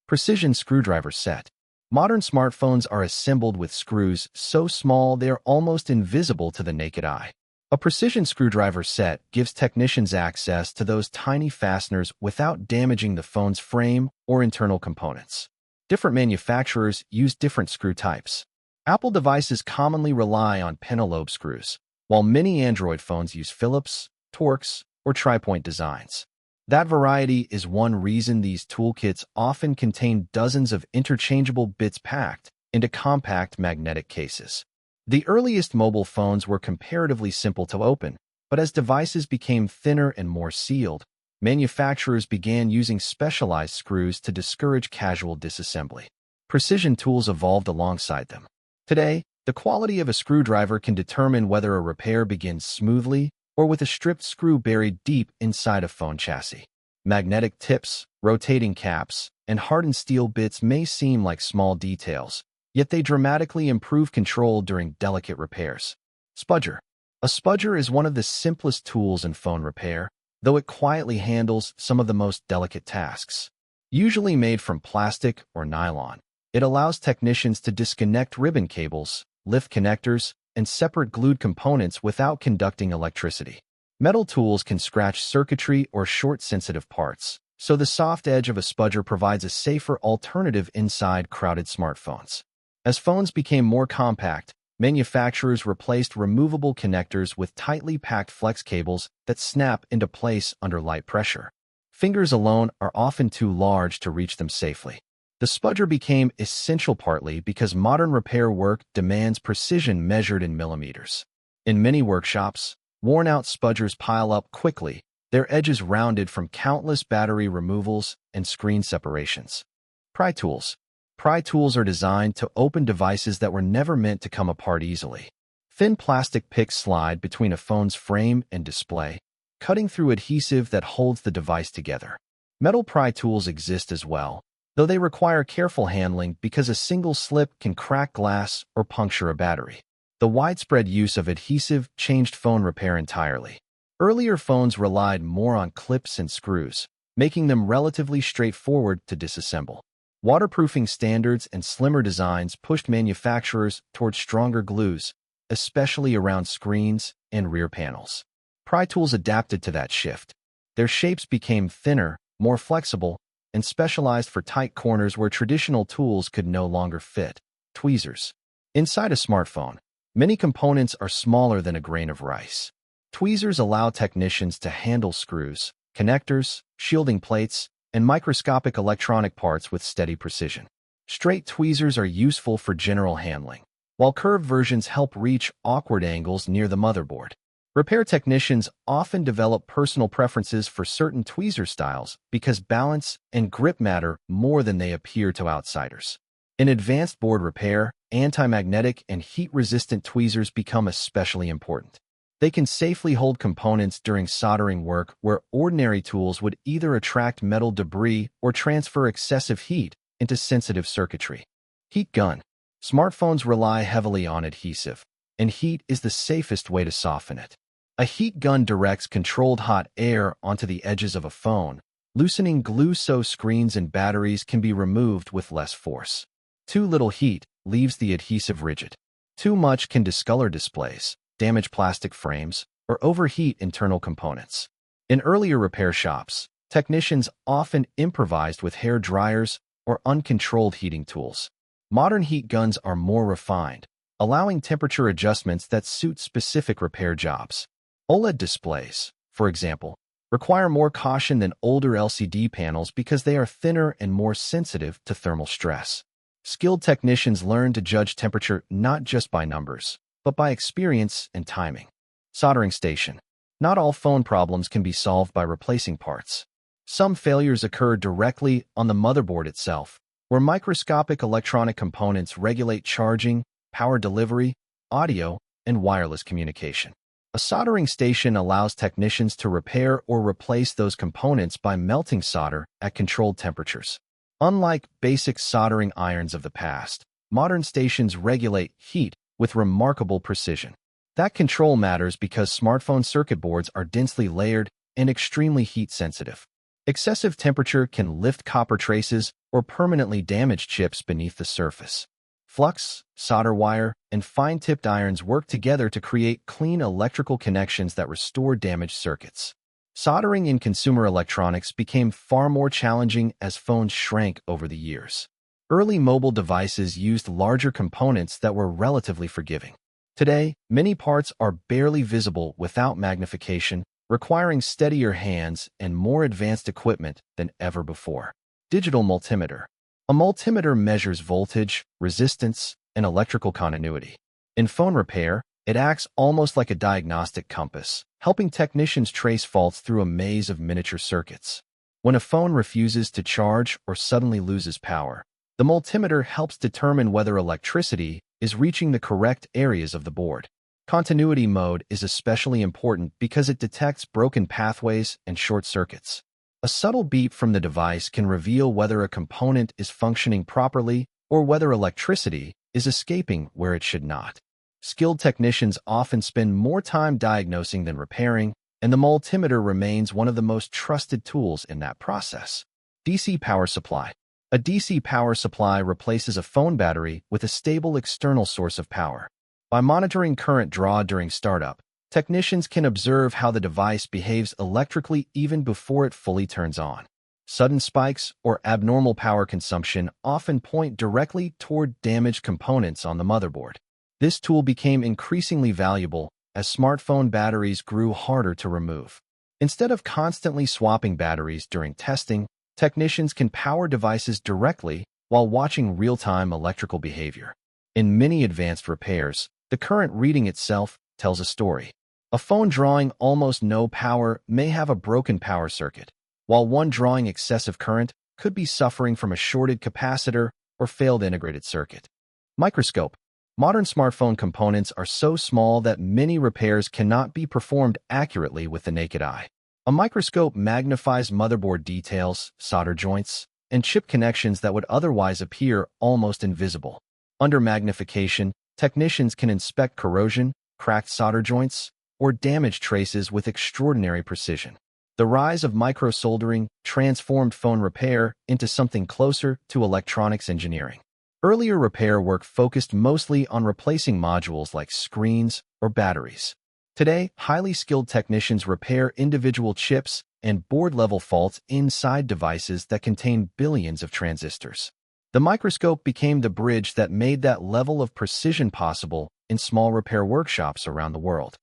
Precision screwdriver set. Modern smartphones are assembled with screws so small they are almost invisible to the naked eye. A precision screwdriver set gives technicians access to those tiny fasteners without damaging the phone's frame or internal components. Different manufacturers use different screw types. Apple devices commonly rely on pentalobe screws, while many Android phones use Phillips, Torx, or tri-point designs. That variety is one reason these toolkits often contain dozens of interchangeable bits packed into compact magnetic cases. The earliest mobile phones were comparatively simple to open, but as devices became thinner and more sealed, manufacturers began using specialized screws to discourage casual disassembly. Precision tools evolved alongside them. Today, the quality of a screwdriver can determine whether a repair begins smoothly or with a stripped screw buried deep inside a phone chassis. Magnetic tips, rotating caps, and hardened steel bits may seem like small details, yet they dramatically improve control during delicate repairs. Spudger. A spudger is one of the simplest tools in phone repair, though it quietly handles some of the most delicate tasks. Usually made from plastic or nylon, it allows technicians to disconnect ribbon cables, lift connectors, and separate glued components without conducting electricity. Metal tools can scratch circuitry or short sensitive parts, so the soft edge of a spudger provides a safer alternative inside crowded smartphones. As phones became more compact, manufacturers replaced removable connectors with tightly packed flex cables that snap into place under light pressure. Fingers alone are often too large to reach them safely. The spudger became essential partly because modern repair work demands precision measured in millimeters. In many workshops, worn-out spudgers pile up quickly, their edges rounded from countless battery removals and screen separations. Pry tools. Pry tools are designed to open devices that were never meant to come apart easily. Thin plastic picks slide between a phone's frame and display, cutting through adhesive that holds the device together. Metal pry tools exist as well, though they require careful handling because a single slip can crack glass or puncture a battery. The widespread use of adhesive changed phone repair entirely. Earlier phones relied more on clips and screws, making them relatively straightforward to disassemble. Waterproofing standards and slimmer designs pushed manufacturers toward stronger glues, especially around screens and rear panels. Pry tools adapted to that shift. Their shapes became thinner, more flexible, and specialized for tight corners where traditional tools could no longer fit. Tweezers. Inside a smartphone, many components are smaller than a grain of rice. Tweezers allow technicians to handle screws, connectors, shielding plates, and microscopic electronic parts with steady precision. Straight tweezers are useful for general handling, while curved versions help reach awkward angles near the motherboard. Repair technicians often develop personal preferences for certain tweezer styles because balance and grip matter more than they appear to outsiders. In advanced board repair, anti-magnetic and heat-resistant tweezers become especially important. They can safely hold components during soldering work where ordinary tools would either attract metal debris or transfer excessive heat into sensitive circuitry. Heat gun. Smartphones rely heavily on adhesive, and heat is the safest way to soften it. A heat gun directs controlled hot air onto the edges of a phone, loosening glue so screens and batteries can be removed with less force. Too little heat leaves the adhesive rigid. Too much can discolor displays, damage plastic frames, or overheat internal components. In earlier repair shops, technicians often improvised with hair dryers or uncontrolled heating tools. Modern heat guns are more refined, allowing temperature adjustments that suit specific repair jobs. OLED displays, for example, require more caution than older LCD panels because they are thinner and more sensitive to thermal stress. Skilled technicians learn to judge temperature not just by numbers, but by experience and timing. Soldering station. Not all phone problems can be solved by replacing parts. Some failures occur directly on the motherboard itself, where microscopic electronic components regulate charging, power delivery, audio, and wireless communication. A soldering station allows technicians to repair or replace those components by melting solder at controlled temperatures. Unlike basic soldering irons of the past, modern stations regulate heat with remarkable precision. That control matters because smartphone circuit boards are densely layered and extremely heat sensitive. Excessive temperature can lift copper traces or permanently damage chips beneath the surface. Flux, solder wire, and fine-tipped irons work together to create clean electrical connections that restore damaged circuits. Soldering in consumer electronics became far more challenging as phones shrank over the years. Early mobile devices used larger components that were relatively forgiving. Today, many parts are barely visible without magnification, requiring steadier hands and more advanced equipment than ever before. Digital multimeter. A multimeter measures voltage, resistance, and electrical continuity. In phone repair, it acts almost like a diagnostic compass, helping technicians trace faults through a maze of miniature circuits. When a phone refuses to charge or suddenly loses power, the multimeter helps determine whether electricity is reaching the correct areas of the board. Continuity mode is especially important because it detects broken pathways and short circuits. A subtle beep from the device can reveal whether a component is functioning properly or whether electricity is escaping where it should not. Skilled technicians often spend more time diagnosing than repairing, and the multimeter remains one of the most trusted tools in that process. DC power supply. A DC power supply replaces a phone battery with a stable external source of power. By monitoring current draw during startup, technicians can observe how the device behaves electrically even before it fully turns on. Sudden spikes or abnormal power consumption often point directly toward damaged components on the motherboard. This tool became increasingly valuable as smartphone batteries grew harder to remove. Instead of constantly swapping batteries during testing, technicians can power devices directly while watching real-time electrical behavior. In many advanced repairs, the current reading itself tells a story. A phone drawing almost no power may have a broken power circuit, while one drawing excessive current could be suffering from a shorted capacitor or failed integrated circuit. Microscope. Modern smartphone components are so small that many repairs cannot be performed accurately with the naked eye. A microscope magnifies motherboard details, solder joints, and chip connections that would otherwise appear almost invisible. Under magnification, technicians can inspect corrosion, cracked solder joints, or damage traces with extraordinary precision. The rise of micro-soldering transformed phone repair into something closer to electronics engineering. Earlier repair work focused mostly on replacing modules like screens or batteries. Today, highly skilled technicians repair individual chips and board-level faults inside devices that contain billions of transistors. The microscope became the bridge that made that level of precision possible in small repair workshops around the world.